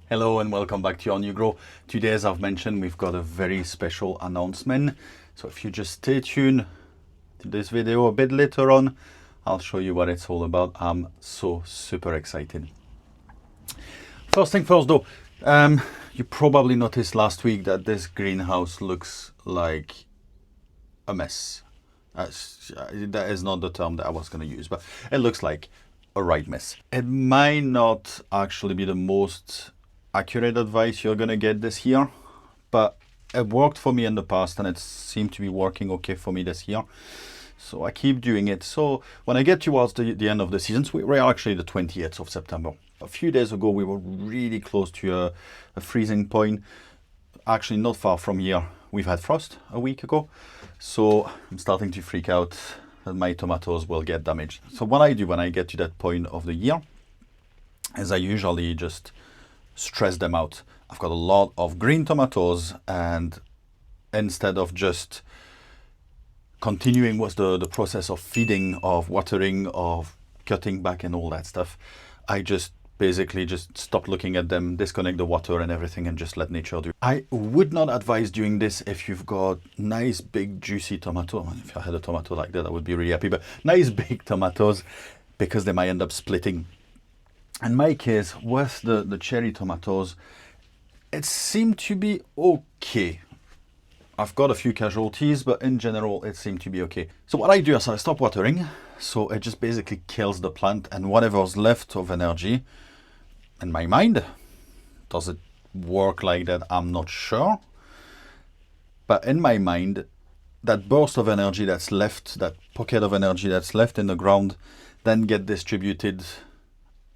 Hello and welcome back to Your New Grow. Today, as I've mentioned, we've got a very special announcement. So if you just stay tuned to this video a bit later on, I'll show you what it's all about. I'm so super excited. First thing first though, you probably noticed last week that this greenhouse looks like a mess. That is not the term that I was going to use, but it looks like a right mess. It might not actually be the most accurate advice you're going to get this year, but it worked for me in the past and it seemed to be working okay for me this year. So I keep doing it. So when I get towards the end of the season, so we're actually the 20th of September. A few days ago, we were really close to a freezing point. Actually, not far from here, we've had frost a week ago. So I'm starting to freak out that my tomatoes will get damaged. So what I do when I get to that point of the year is I usually just stress them out. I've got a lot of green tomatoes, and instead of just continuing with the process of feeding, of watering, of cutting back and all that stuff, I just basically just stop looking at them, disconnect the water and everything, and just let nature do. I would not advise doing this if you've got nice big juicy tomato. If I had a tomato like that, I would be really happy, but nice big tomatoes, because they might end up splitting. In my case, with the cherry tomatoes, it seemed to be okay. I've got a few casualties, but in general, it seemed to be okay. So what I do is I stop watering, so it just basically kills the plant, and whatever's left of energy, in my mind, does it work like that? I'm not sure. But in my mind, that burst of energy that's left, that pocket of energy that's left in the ground, then get distributed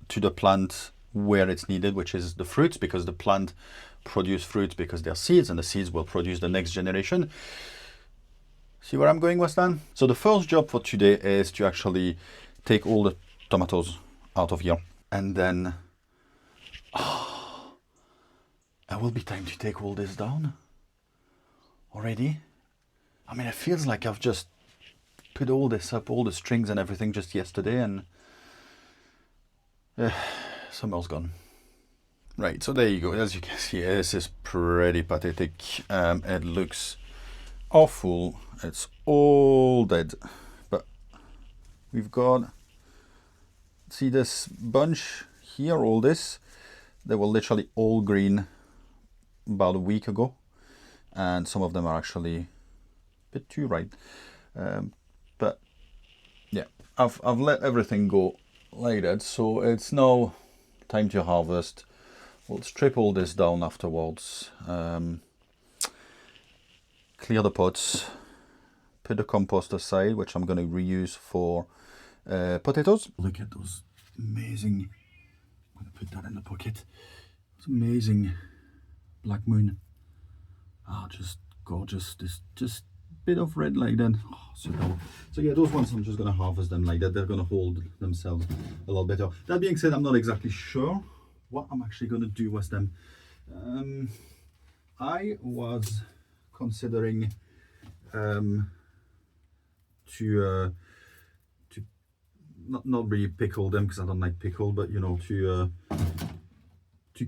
to the plant where it's needed, which is the fruits, because the plant produce fruits because they're seeds, and the seeds will produce the next generation. See where I'm going with that? So the first job for today is to actually take all the tomatoes out of here, and then it will be time to take all this down already. I mean, it feels like I've just put all this up, all the strings and everything, just yesterday, and summer's gone. Right, so there you go. As you can see, this is pretty pathetic. It looks awful. It's all dead. But we've got, see this bunch here, all this, they were literally all green about a week ago. And some of them are actually a bit too ripe. But yeah, I've let everything go like that. So it's now time to harvest. We'll strip all this down afterwards, clear the pots, put the compost aside, which I'm going to reuse for potatoes. Look at those amazing, I'm going to put that in the pocket, it's amazing black moon. Just gorgeous, this just bit of red like that. Super. So yeah, those ones I'm just going to harvest them like that. They're going to hold themselves a little better. That being said, I'm not exactly sure what I'm actually going to do with them. I was considering to not really pickle them, because I don't like pickle, but you know, to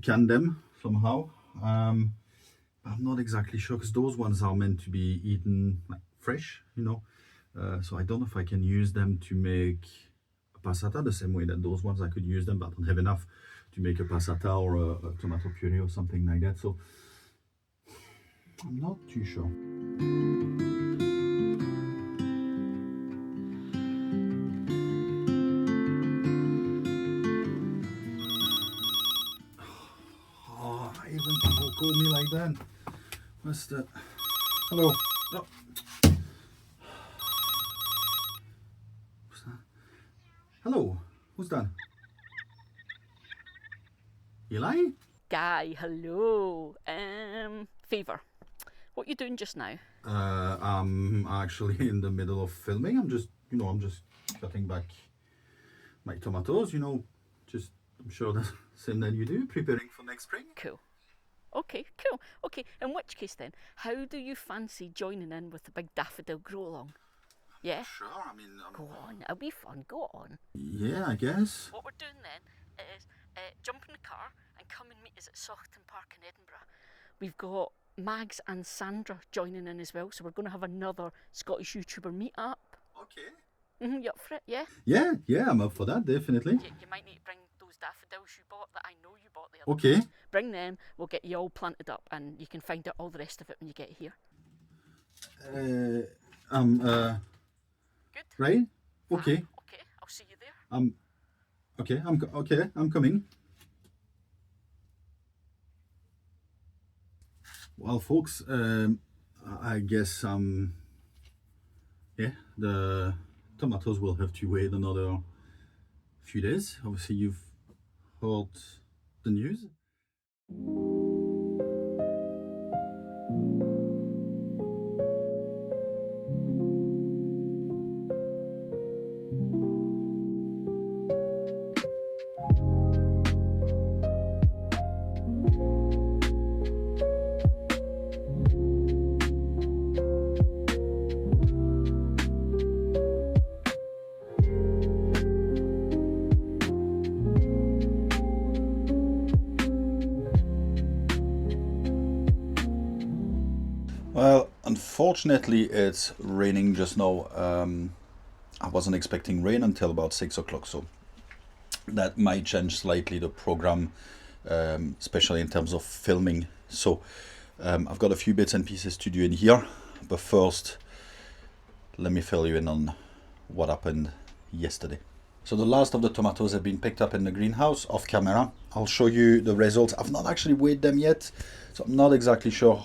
can them somehow. I'm not exactly sure, because those ones are meant to be eaten like fresh, you know. So I don't know if I can use them to make a passata the same way that those ones I could use them, but I don't have enough to make a passata or a tomato puree or something like that. So I'm not too sure. Oh, even people call me like that. What's that? Hello. Oh. What's that? Hello. Who's that? Eli? Guy, hello. Fever. What you doing just now? I'm actually in the middle of filming. I'm just cutting back my tomatoes, I'm sure that's the same that you do, preparing for next spring. Cool. Okay, cool. Okay, in which case then, how do you fancy joining in with the big daffodil grow along? Yeah? Sure, I mean... Go on, it'll be fun, go on. Yeah, I guess. What we're doing then is jump in the car and come and meet us at Saughton Park in Edinburgh. We've got Mags and Sandra joining in as well, so we're going to have another Scottish YouTuber meet up. Okay. You up for it? Yeah? Yeah, I'm up for that, definitely. You might need to bring those daffodils you bought that I know you bought the other Okay. day. Bring them, we'll get you all planted up, and you can find out all the rest of it when you get here. Good? Right? Okay. Okay, I'll see you there. I'm coming. Well, folks, I guess yeah, the tomatoes will have to wait another few days. Obviously, you've heard the news. Well, unfortunately, it's raining just now. I wasn't expecting rain until about 6 o'clock, so that might change slightly the program, especially in terms of filming. So I've got a few bits and pieces to do in here, but first, let me fill you in on what happened yesterday. So the last of the tomatoes have been picked up in the greenhouse off camera. I'll show you the results. I've not actually weighed them yet, so I'm not exactly sure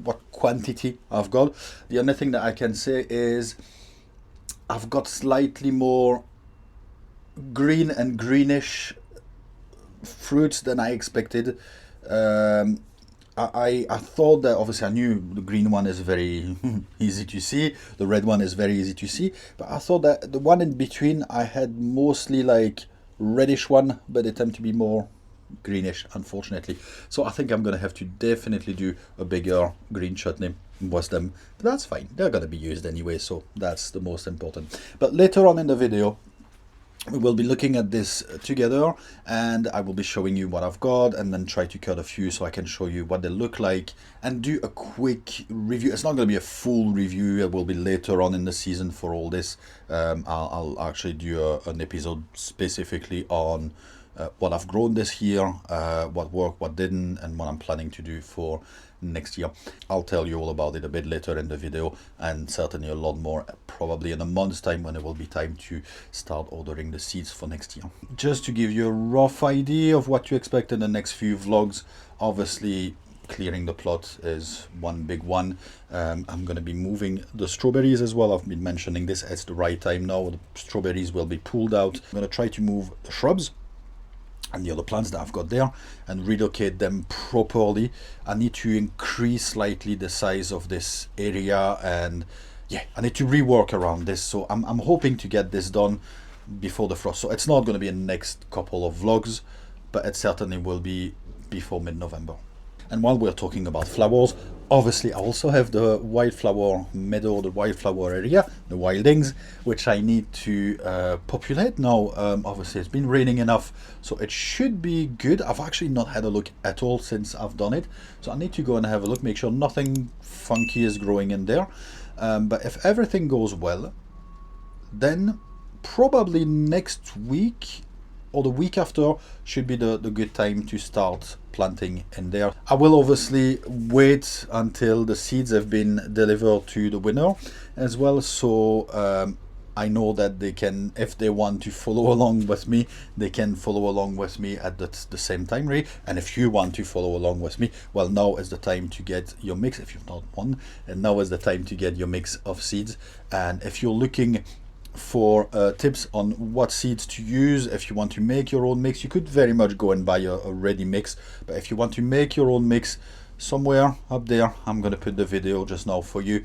what quantity I've got. The only thing that I can say is I've got slightly more green and greenish fruits than I expected. I thought that, obviously I knew the green one is very easy to see, the red one is very easy to see, but I thought that the one in between I had mostly like reddish one, but they tend to be more greenish, unfortunately. So I think I'm gonna have to definitely do a bigger green chutney with them, but that's fine, they're gonna be used anyway, so that's the most important. But later on in the video we will be looking at this together, and I will be showing you what I've got and then try to cut a few so I can show you what they look like and do a quick review. It's not going to be a full review, it will be later on in the season for all this. I'll actually do an episode specifically on what I've grown this year, what worked, what didn't, and what I'm planning to do for next year. I'll tell you all about it a bit later in the video, and certainly a lot more probably in a month's time when it will be time to start ordering the seeds for next year. Just to give you a rough idea of what to expect in the next few vlogs, obviously clearing the plot is one big one. I'm going to be moving the strawberries as well. I've been mentioning this, it's the right time now. The strawberries will be pulled out. I'm going to try to move the shrubs and the other plants that I've got there and relocate them properly. I need to increase slightly the size of this area, and yeah, I need to rework around this, so I'm hoping to get this done before the frost. So it's not going to be in the next couple of vlogs, but it certainly will be before mid-November. And while we're talking about flowers, obviously I also have the wildflower meadow, the wildflower area, the wildings, which I need to populate now. Obviously it's been raining enough, so it should be good. I've actually not had a look at all since I've done it, so I need to go and have a look, make sure nothing funky is growing in there. But if everything goes well, then probably next week or the week after should be the good time to start planting in there. I will obviously wait until the seeds have been delivered to the winner as well, so I know that they can, if they want to follow along with me, they can follow along with me at the same time, really. And if you want to follow along with me, well, now is the time to get your mix, if you've not won, and now is the time to get your mix of seeds. And if you're looking for tips on what seeds to use, if you want to make your own mix, you could very much go and buy a ready mix, but if you want to make your own mix, somewhere up there I'm going to put the video just now for you,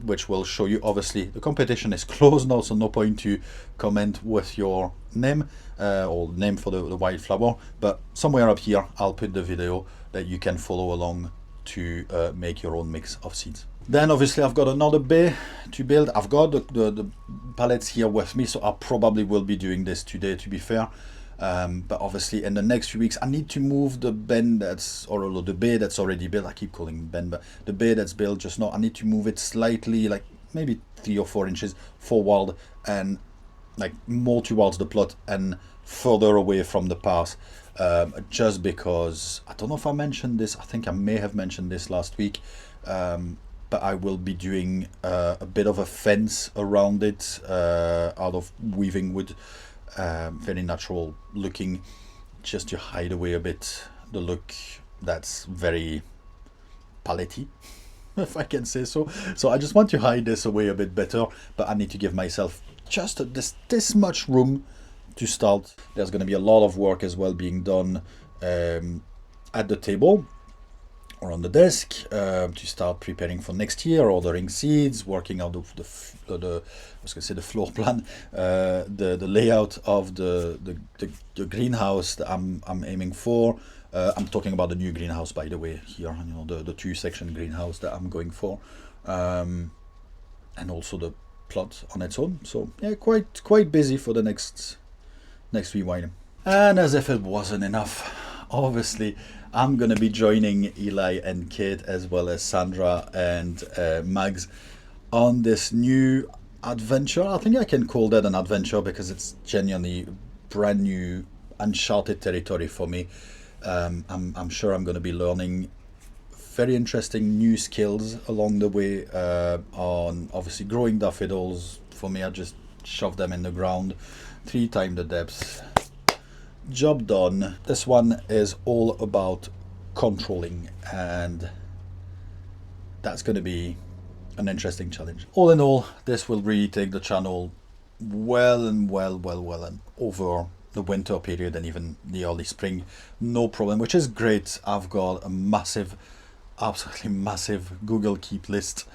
which will show you. Obviously the competition is closed now, so no point to comment with your name or name for the wildflower, but somewhere up here I'll put the video that you can follow along to make your own mix of seeds. Then obviously I've got another bay to build. I've got the pallets here with me, so I probably will be doing this today, to be fair. But obviously in the next few weeks I need to move the bin or the bay that's already built. I keep calling it bin, but the bay that's built just now, I need to move it slightly, like maybe 3 or 4 inches forward and like more towards the plot and further away from the path, just because I don't know if I mentioned this. I think I may have mentioned this last week, but I will be doing a bit of a fence around it out of weaving wood, very natural looking, just to hide away a bit the look that's very paletty, if I can say so. So I just want to hide this away a bit better, but I need to give myself just this much room to start. There's going to be a lot of work as well being done at the table or on the desk, to start preparing for next year, ordering seeds, working out the floor plan, the layout of the greenhouse that I'm aiming for. I'm talking about the new greenhouse, by the way, here, you know, the 2-section greenhouse that I'm going for, and also the plot on its own. So yeah, quite busy for the next wee while. And as if it wasn't enough, obviously I'm gonna be joining Eli and Kate, as well as Sandra and Mags, on this new adventure. I think I can call that an adventure because it's genuinely brand new, uncharted territory for me. I'm sure I'm going to be learning very interesting new skills along the way, on obviously growing daffodils. For me, I just shove them in the ground 3 times the depth. Job done. This one is all about controlling, and that's going to be an interesting challenge. All in all, this will really take the channel well and over the winter period and even the early spring, no problem, which is great. I've got a massive, absolutely massive Google Keep list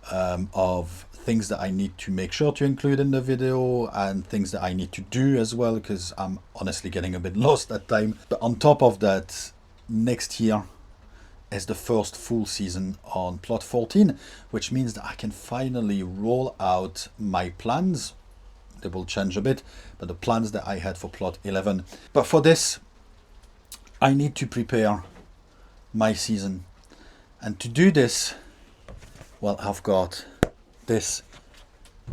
of things that I need to make sure to include in the video and things that I need to do as well, because I'm honestly getting a bit lost at time. But on top of that, next year is the first full season on plot 14, which means that I can finally roll out my plans. They will change a bit, but the plans that I had for plot 11. But for this, I need to prepare my season. And to do this, well, I've got this.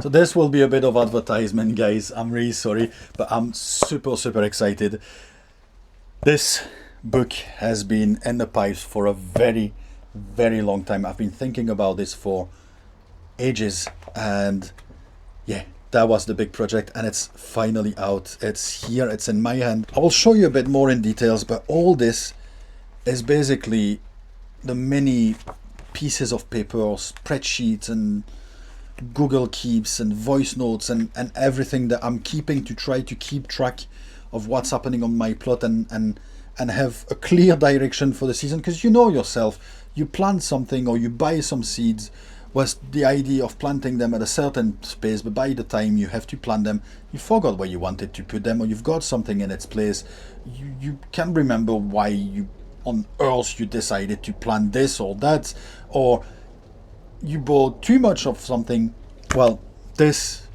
So this will be a bit of advertisement, guys. I'm really sorry, but I'm super excited. This book has been in the pipes for a very long time. I've been thinking about this for ages, and yeah, that was the big project, and it's finally out. It's here, it's in my hand. I will show you a bit more in details, but all this is basically the many pieces of paper, spreadsheets and Google Keeps and voice notes and everything that I'm keeping to try to keep track of what's happening on my plot and have a clear direction for the season. Because you know yourself, you plant something or you buy some seeds was the idea of planting them at a certain space, but by the time you have to plant them, you forgot where you wanted to put them, or you've got something in its place. You can't remember why you on earth you decided to plant this or that, or you bought too much of something. Well, this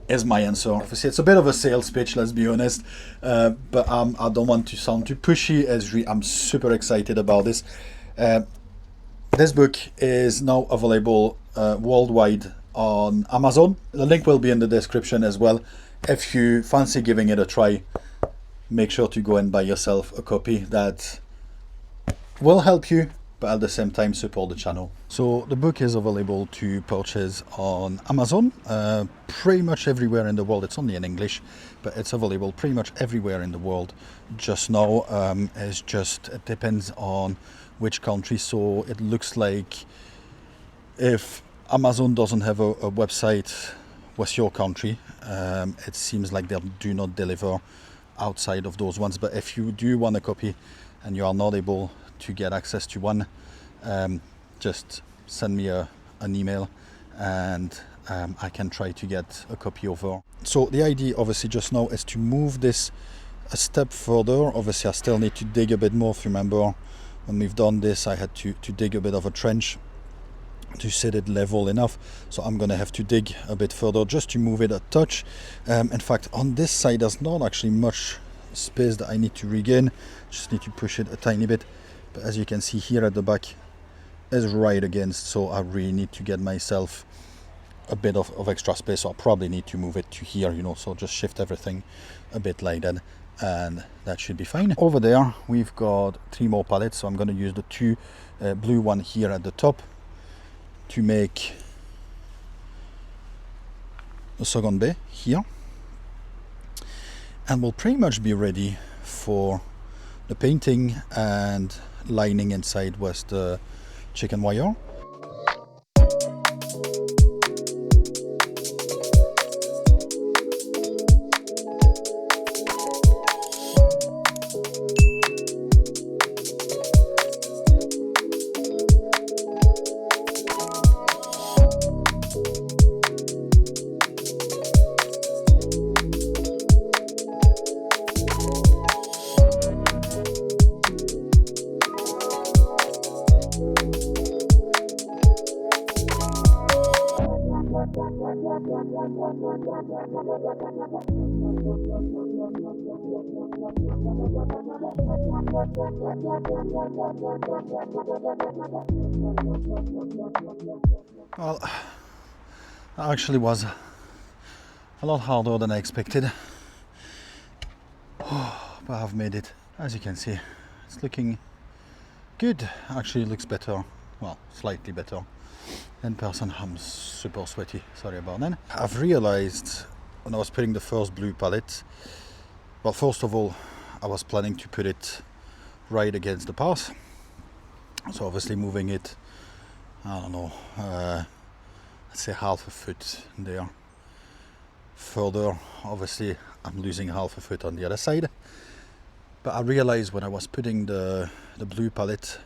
is my answer. Obviously, it's a bit of a sales pitch, let's be honest, but I don't want to sound too pushy, as I'm super excited about this. This book is now available worldwide on Amazon. The link will be in the description as well. If you fancy giving it a try, make sure to go and buy yourself a copy. That will help you, but at the same time support the channel. So the book is available to purchase on Amazon, pretty much everywhere in the world. It's only in English, but it's available pretty much everywhere in the world just now. It depends on which country. So it looks like if Amazon doesn't have a website with your country, it seems like they do not deliver outside of those ones. But if you do want a copy and you are not able to get access to one, just send me an email and I can try to get a copy over. So the idea obviously just now is to move this a step further. Obviously I still need to dig a bit more. If you remember, when we've done this, I had to dig a bit of a trench to set it level enough. So I'm gonna have to dig a bit further just to move it a touch. In fact, on this side there's not actually much space that I need to regain. Just need to push it a tiny bit, but as you can see here at the back is right against, so I really need to get myself a bit of extra space. So I probably need to move it to here, you know, so just shift everything a bit like that, and that should be fine. Over there we've got 3 more pallets, so I'm going to use the 2 blue one here at the top to make a second bay here, and we'll pretty much be ready for the painting and lining inside with the chicken wire. Well, that actually was a lot harder than I expected, but I've made it. As you can see, it's looking good. Actually, it looks better, well, slightly better in person. I'm super sweaty, sorry about that. I've realized when I was putting the first blue palette, well, first of all, I was planning to put it right against the path, so obviously moving it, I don't know, let's say half a foot there. Further, obviously I'm losing half a foot on the other side, but I realized when I was putting the blue palette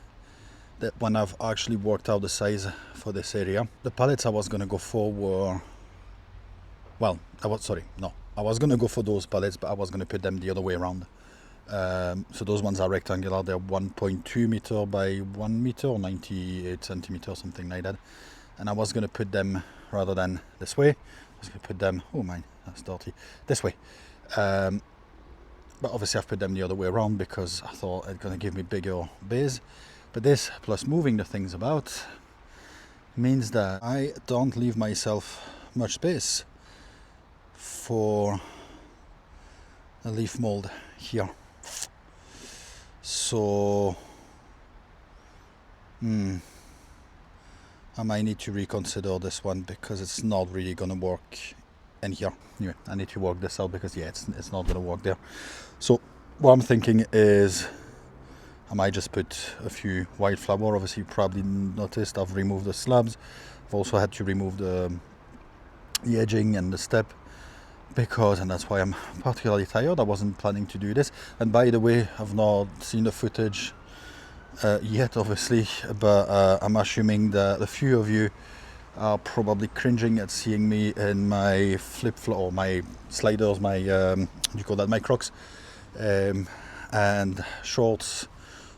that when I've actually worked out the size for this area, the pallets I was going to go for were, well, I was going to go for those pallets, but I was going to put them the other way around. So those ones are rectangular, they're 1.2 meter by 1 meter or 98 centimeters, something like that. And I was going to put them, rather than this way, I was going to put them, oh man, that's dirty, this way. But obviously I've put them the other way around because I thought it's going to give me bigger bays. But this, plus moving the things about, means that I don't leave myself much space for a leaf mold here. So I might need to reconsider this one because it's not really gonna work in here. Anyway, I need to work this out because yeah, it's not gonna work there. So what I'm thinking is I might just put a few wildflower. Obviously you probably noticed I've removed the slabs. I've also had to remove the edging and the step because, and that's why I'm particularly tired. I wasn't planning to do this. And by the way, I've not seen the footage yet, obviously, but I'm assuming that a few of you are probably cringing at seeing me in my flip-flop or my sliders, my you call that, my Crocs, and shorts,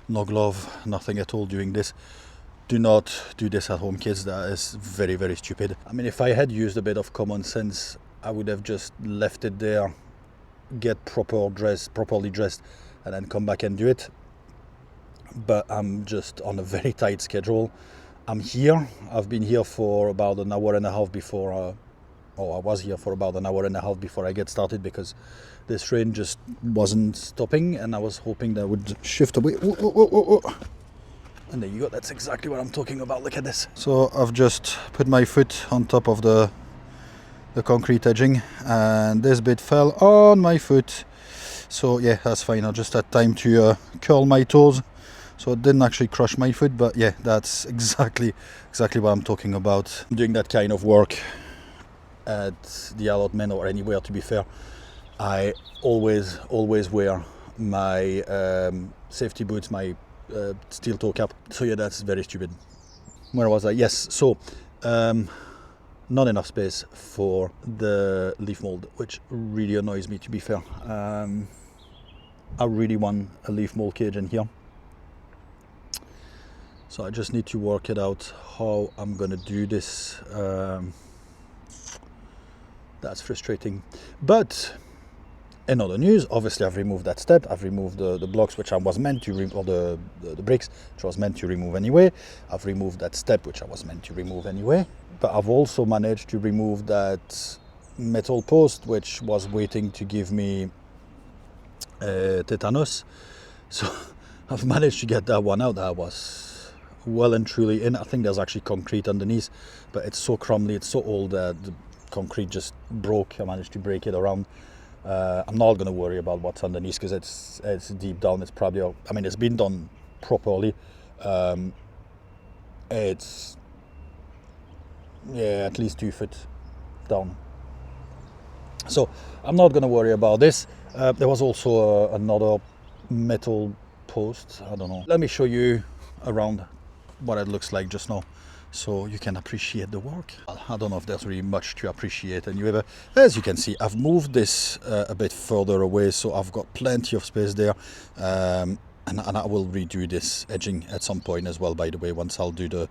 no glove, nothing at all doing this. Do not do this at home, kids. That is very, very stupid. I mean, if I had used a bit of common sense, I would have just left it there, get properly dressed, and then come back and do it. But I'm just on a very tight schedule. I'm here. I've been here for about an hour and a half before, I was here for about an hour and a half before I get started because this rain just wasn't stopping, and I was hoping that would shift away. And there you go. That's exactly what I'm talking about. Look at this. So I've just put my foot on top of the concrete edging, and this bit fell on my foot. So yeah, that's fine. I just had time to curl my toes, so it didn't actually crush my foot. But yeah, that's exactly what I'm talking about. Doing that kind of work at the Allotment or anywhere, to be fair, I always wear my safety boots, my steel toe cap. So yeah, that's very stupid. Where was I? Yes, so not enough space for the leaf mold, which really annoys me, to be fair. I really want a leaf mold cage in here, so I just need to work it out how I'm gonna do this. That's frustrating, but In other news, obviously I've removed that step. I've removed the blocks which I was meant to remove, or the bricks which I was meant to remove anyway. I've removed that step which I was meant to remove anyway. But I've also managed to remove that metal post which was waiting to give me tetanus. So I've managed to get that one out. That was well and truly in. I think there's actually concrete underneath, but it's so crumbly, it's so old that the concrete just broke. I managed to break it around. I'm not going to worry about what's underneath because it's deep down. It's probably, I mean, it's been done properly. It's, yeah, at least 2 foot down. So I'm not going to worry about this. There was also another metal post. I don't know. Let me show you around what it looks like just now, so you can appreciate the work. I don't know if there's really much to appreciate anyway, but as you can see, I've moved this a bit further away, so I've got plenty of space there, and I will redo this edging at some point as well, by the way, once I'll do the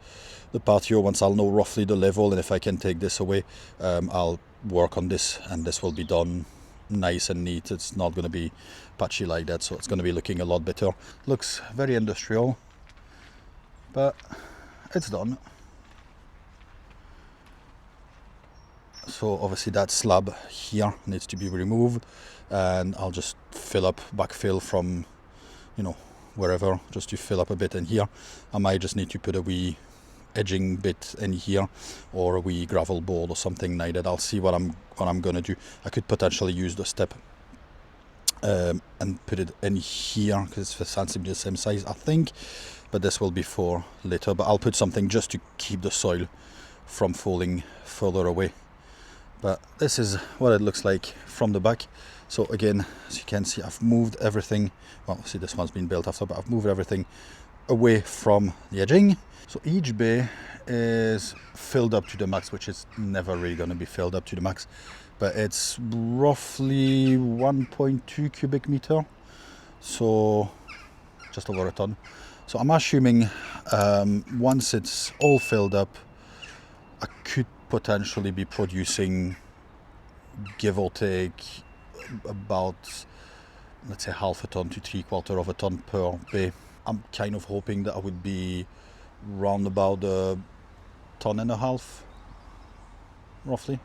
patio, once I'll know roughly the level, and if I can take this away, I'll work on this, and this will be done nice and neat. It's not going to be patchy like that, so it's going to be looking a lot better. Looks very industrial, but it's done. So obviously that slab here needs to be removed, and I'll just backfill from, you know, wherever, just to fill up a bit in here. I might just need to put a wee edging bit in here, or a wee gravel board or something like that. I'll see what I'm gonna do. I could potentially use the step and put it in here because it's essentially the same size, I think, but this will be for later. But I'll put something just to keep the soil from falling further away. But this is what it looks like from the back. So again, as you can see, I've moved everything, well, see, this one's been built after, but I've moved everything away from the edging. So each bay is filled up to the max, which is never really going to be filled up to the max, but it's roughly 1.2 cubic meter, so just over a ton. So I'm assuming once it's all filled up, I could potentially be producing, give or take, about, let's say, half a ton to 3/4 of a ton per bay. I'm kind of hoping that I would be round about a 1.5 tons, roughly.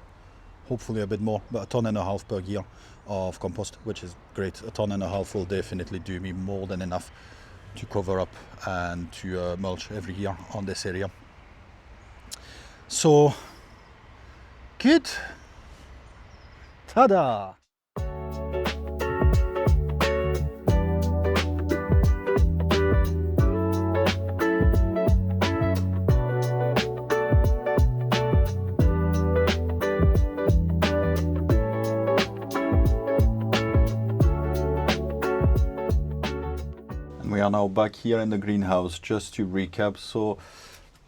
Hopefully a bit more, but 1.5 tons per year of compost, which is great. 1.5 tons will definitely do me more than enough to cover up and to mulch every year on this area. So, good. Ta-da! We are now back here in the greenhouse. Just to recap, so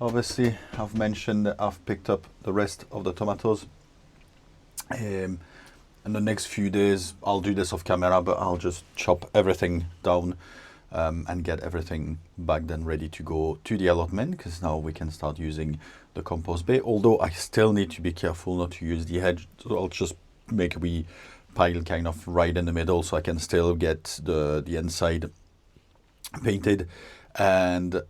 obviously I've mentioned that I've picked up the rest of the tomatoes. In the next few days I'll do this off camera, but I'll just chop everything down and get everything back then ready to go to the allotment, because now we can start using the compost bay, although I still need to be careful not to use the edge. So I'll just make a wee pile kind of right in the middle, so I can still get the inside painted and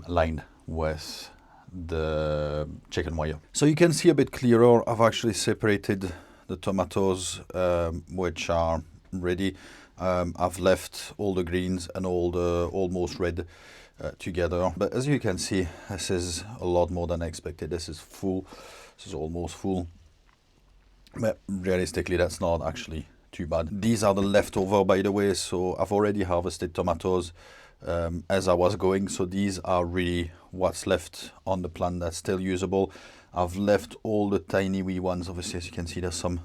lined with the chicken wire. So you can see a bit clearer, I've actually separated the tomatoes which are ready. I've left all the greens and all the almost red together, but as you can see, this is a lot more than I expected. This is full, this is almost full, but realistically that's not actually too bad. These are the leftover, by the way, so I've already harvested tomatoes as I was going, so these are really what's left on the plant that's still usable. I've left all the tiny wee ones. Obviously, as you can see, there's some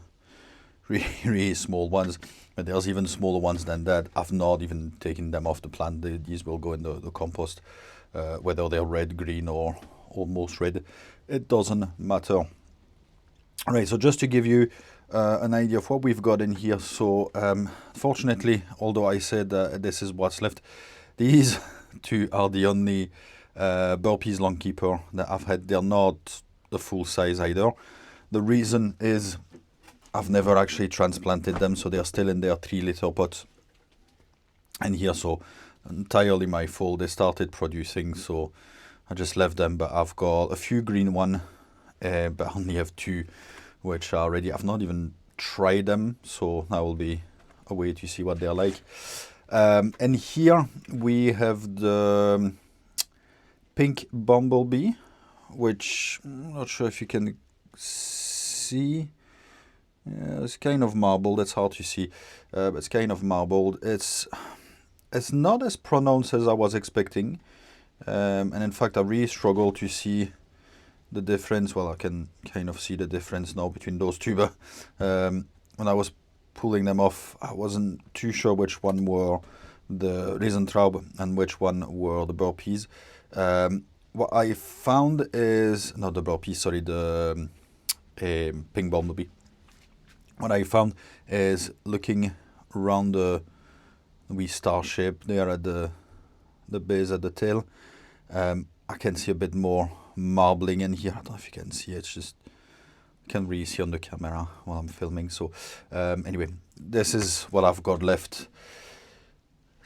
really small ones, but there's even smaller ones than that. I've not even taken them off the plant. These will go in the compost, whether they're red, green, or almost red, it doesn't matter. Right, so just to give you an idea of what we've got in here. So fortunately, although I said this is what's left, these two are the only Burpees Long Keeper that I've had. They're not the full size either. The reason is I've never actually transplanted them, so they're still in their 3-liter pot. And here, so entirely my fault. They started producing, so I just left them. But I've got a few green one, but I only have 2 which are ready. I've not even tried them, so that will be a way to see what they're like. And here we have the pink bumblebee, which I'm not sure if you can see. Yeah, it's kind of marbled. It's hard to see, but it's kind of marbled. It's not as pronounced as I was expecting, and in fact I really struggle to see the difference. Well, I can kind of see the difference now between those two, but when I was pulling them off, I wasn't too sure which one were the Riesentraub and which one were the burpees. What I found is not the burpees, sorry, the pink bumblebee. What I found is looking around the wee star shape there at the base at the tail, I can see a bit more marbling in here. I don't know if you can see it, it's just can't really see on the camera while I'm filming. So anyway, this is what I've got left.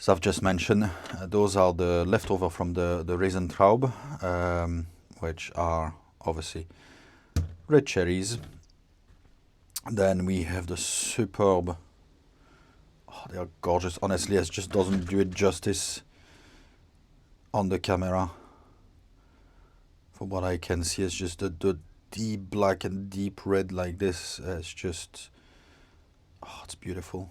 As I've just mentioned, those are the leftover from the Riesentraub, which are obviously red cherries. Then we have the superb, oh, they are gorgeous. Honestly, it just doesn't do it justice on the camera. From what I can see, it's just the deep black and deep red like this. It's just, oh, it's beautiful.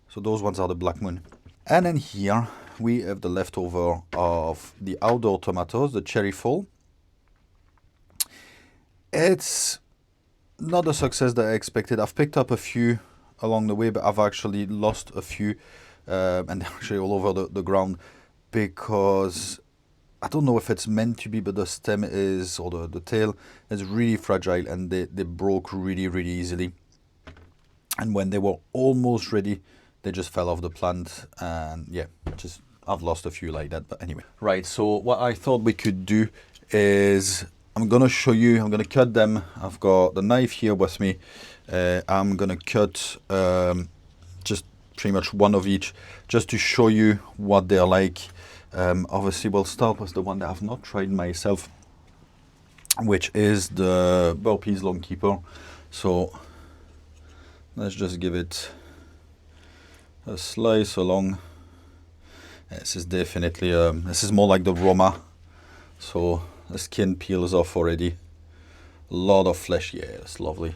So those ones are the Black Moon. And then here we have the leftover of the outdoor tomatoes, the Cherry Fall. It's not the success that I expected. I've picked up a few along the way, but I've actually lost a few, and they're actually all over the ground, because I don't know if it's meant to be, but the stem is, or the tail is really fragile, and they broke really, really easily. And when they were almost ready, they just fell off the plant, and yeah, just I've lost a few like that. But anyway, right, so what I thought we could do is I'm gonna show you, I'm gonna cut them. I've got the knife here with me. I'm gonna cut just pretty much one of each, just to show you what they're like. Obviously we'll start with the one that I've not tried myself, which is the Burpees Longkeeper. So let's just give it a slice along. This is definitely this is more like the Roma, so the skin peels off already. A lot of flesh, yeah, it's lovely.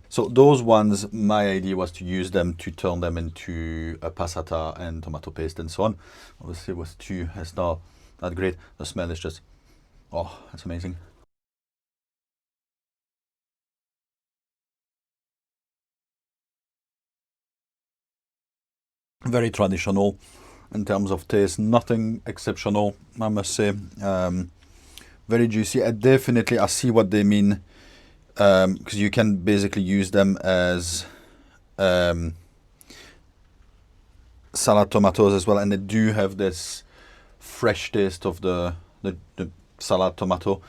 So those ones, my idea was to use them to turn them into a passata and tomato paste and so on. Obviously with 2, it's not that great. The smell is just, oh, that's amazing. Very traditional in terms of taste, nothing exceptional, I must say. Very juicy. I see what they mean, because you can basically use them as salad tomatoes as well, and they do have this fresh taste of the salad tomato.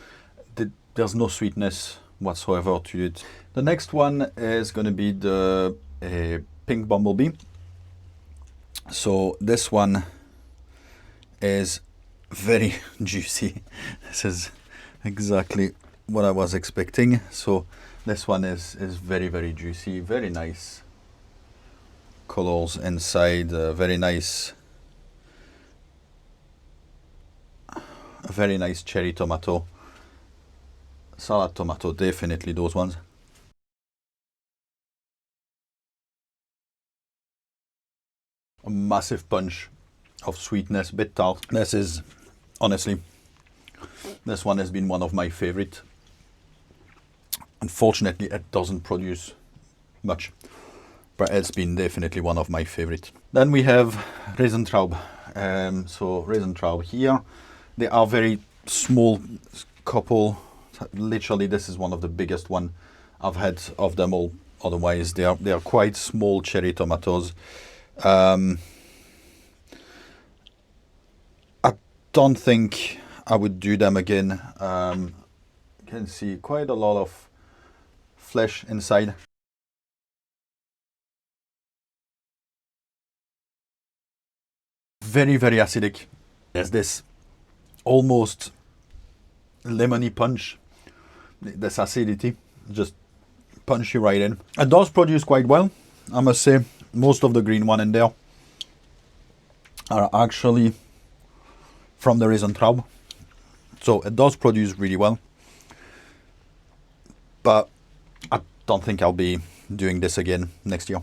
There's no sweetness whatsoever to it. The next one is going to be the pink bumblebee. So this one is very juicy. This is exactly what I was expecting. So this one is very, very juicy, very nice colors inside, very nice, a very nice cherry tomato, salad tomato, definitely those ones. A massive punch of sweetness, bit tart. This is, honestly, this one has been one of my favorite. Unfortunately, it doesn't produce much, but it's been definitely one of my favorite. Then we have Riesentraub. So Riesentraub here, they are very small couple. Literally, this is one of the biggest one I've had of them all. Otherwise, they are quite small cherry tomatoes. I don't think I would do them again. You can see quite a lot of flesh inside. very, very acidic. There's this almost lemony punch, this acidity, just punch you right in. It does produce quite well, I must say. Most of the green one in there are actually from the Riesentraub, so it does produce really well. But I don't think I'll be doing this again next year.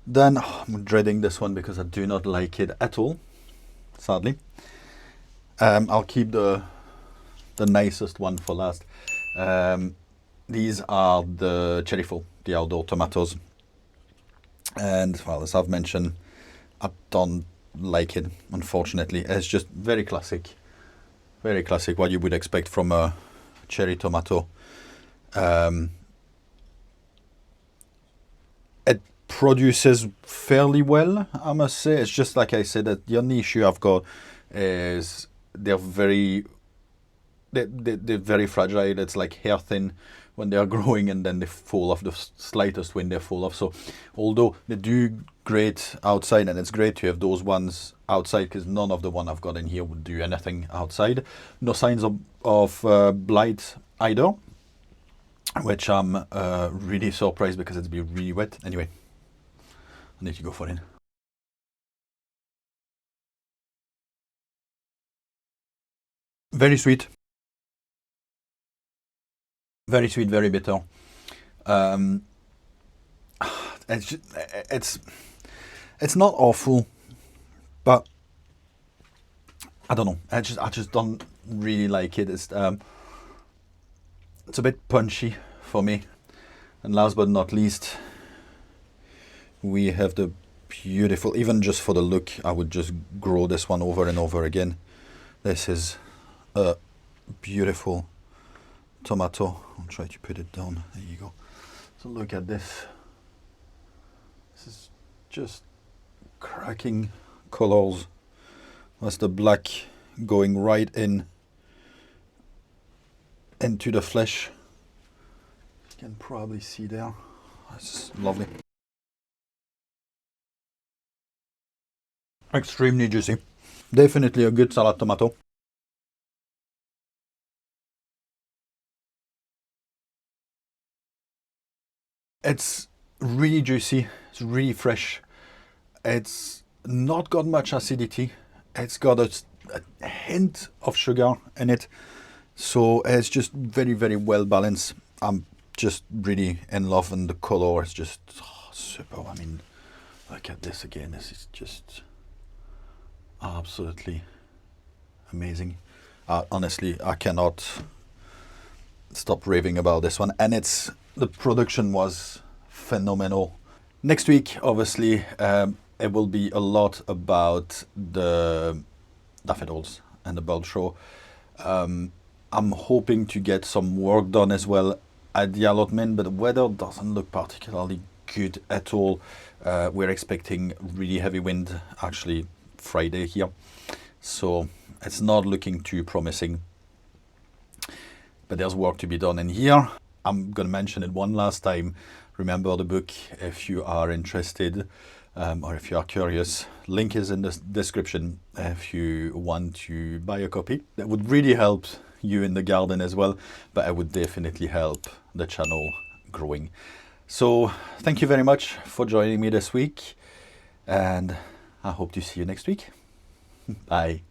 Then I'm dreading this one because I do not like it at all, sadly. I'll keep the nicest one for last. These are the cherry full, the outdoor tomatoes. And well, as I've mentioned, I don't like it, unfortunately. It's just very classic, what you would expect from a cherry tomato. It produces fairly well, I must say. It's just like I said, that the only issue I've got is they're very fragile. It's like hair thin when they are growing, and then they fall off the slightest wind, they fall off. So although they do great outside, and it's great to have those ones outside, because none of the one I've got in here would do anything outside. No signs of blight either, which I'm really surprised, because it's been really wet. Anyway, I need to go for it. Very sweet. Very sweet, very bitter. It's not awful, but I don't know. I just don't really like it. It's a bit punchy for me. And last but not least, we have the beautiful. Even just for the look, I would just grow this one over and over again. This is a beautiful tomato. I'll try to put it down. There you go. So look at this. This is just cracking colors. That's the black going right into the flesh. You can probably see there. It's lovely. Extremely juicy. Definitely a good salad tomato. It's really juicy, it's really fresh. It's not got much acidity. It's got a hint of sugar in it. So it's just very, very well balanced. I'm just really in love, and the color is just super. I mean, look at this again. This is just absolutely amazing. Honestly, I cannot stop raving about this one. And the production was phenomenal. Next week, obviously, it will be a lot about the daffodils and the bulb show. I'm hoping to get some work done as well at the allotment, but the weather doesn't look particularly good at all. We're expecting really heavy wind, actually, Friday here. So it's not looking too promising. But there's work to be done in here. I'm going to mention it one last time. Remember the book if you are interested, or if you are curious. Link is in the description if you want to buy a copy. That would really help you in the garden as well, but it would definitely help the channel growing. So thank you very much for joining me this week, and I hope to see you next week. Bye.